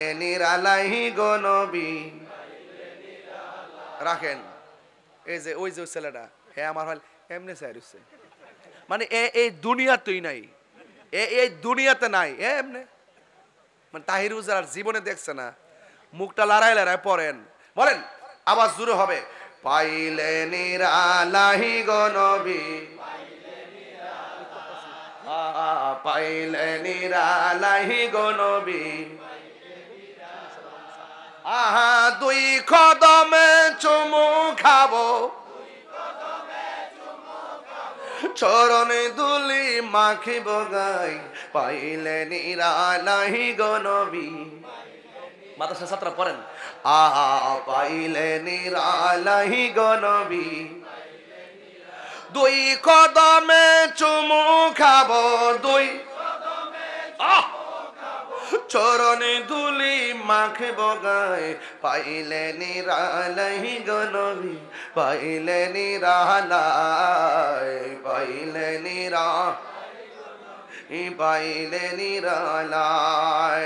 নিরালাই গো নবী রাখেন। এই যে ওই যে ছেলেটা হ্যাঁ আমার হল এমনি চাইছে, মানে এই দুনিয়াতেই নাই, এই দুনিয়াতে নাই এমনি, মানে তাহির উজার জীবনে দেখছে না। মুখটা লড়াই লড়াই পড়েন, বলেন আওয়াজ জোরে হবে। পাইলে নিরালাই গো নবী, পাইলে নিরালাই গো নবী, আহা দুই কদমে চুমু খাবো, চরণে দুলি মাখিব গাই, পাইলে নিরালাই গো নবী। মাদ্রাসা ছাত্র পড়েন, আহা পাইলে নিরালাই গো নবী, দুই কদমে চুমু খাবো, দুই চরণে দুলি মাখিব গায়, পাইলে নিরালাই গো নবী, পাইলে নিরালাই, পাইলে পাইলে নিরালাই।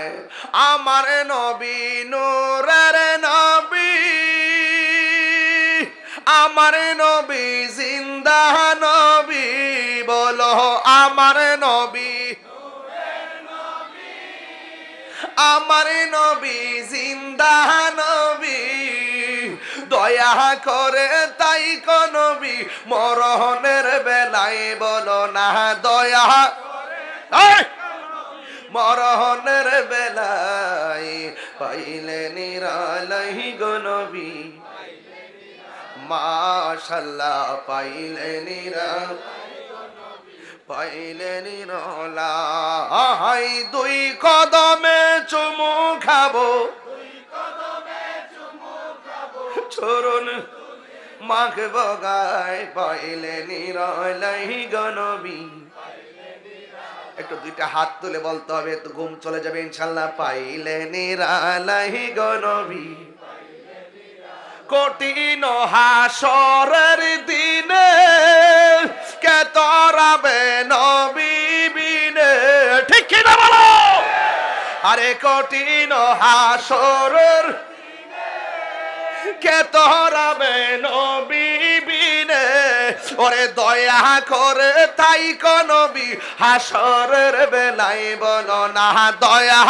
আমার নবী নূরের নবী, আমার নবী জিন্দা নবী, বলো আমার নবী, আমার নবী জিন্দা নবী, দয়া করে তাই কো নবী, মরণের বেলায় বলো না দয়া, মরণের বেলায় পাইলে নিরালাই গো নবী, মাশাআল্লাহ পাইলে নিরালাই, পাইলে নিরালাই, দুই কদমে চুমু খাবো, চরণ মাখব গায়, পাইলে নিরালাই গো নবী। একটু দুইটা হাত তুলে বলতে হবে, তো ঘুম চলে যাবে ইনশাআল্লাহ। পাইলে নিরালাই গো নবী, কঠিন হাসরের দিনে কে তরাবে নবী বিনে, ঠিক কি না বলো? আরে কঠিন হাসরের কে তরাবে নবী বিনে, ওরে দয়া করে তাই কো নবী, হাসরের বেলায় বলো না দয়া,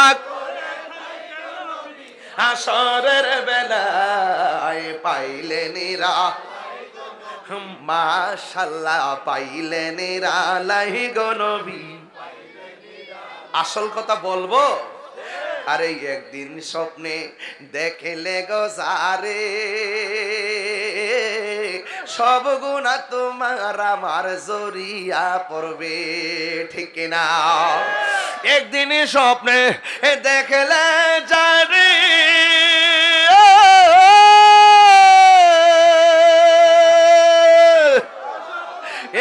হাসরের বেলায় পাইলে নিরা, মাশাআল্লাহ পাইলে নিরালাই গো নবী। আসল কথা বলবো, আরে একদিন স্বপ্নে দেখলে গো যারে, সব গুনাহ তোমার আমার জড়িয়া পড়বে, ঠিক না? একদিন স্বপ্নে দেখলে যারে,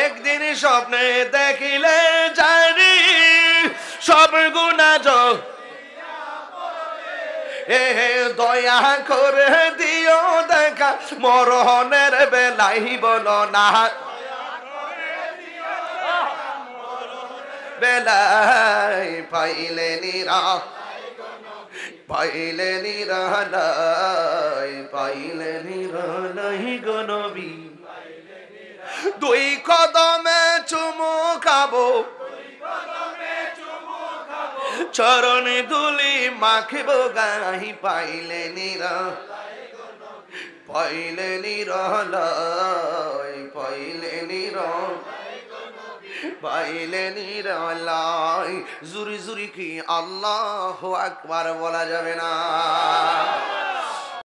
একদিন স্বপ্নে দেখিলে জানি, সব গুনাহ দয়া করে দিও দেখা, মরণের বেলাই বলো না বেলাই, পাইলে নিরা, পাইলে নিরালাই, পাইলে নিরালাই গো নবী, দুই কদমে চুমু খাবো, চরণে দুলি মাখিব গাই, পাইলে নিরা, পাইলে নিরালাই, পাইলে নিরা, পাইলে নিরালাই। জুরি জুরি কি আল্লাহু আকবার বলা যাবে না?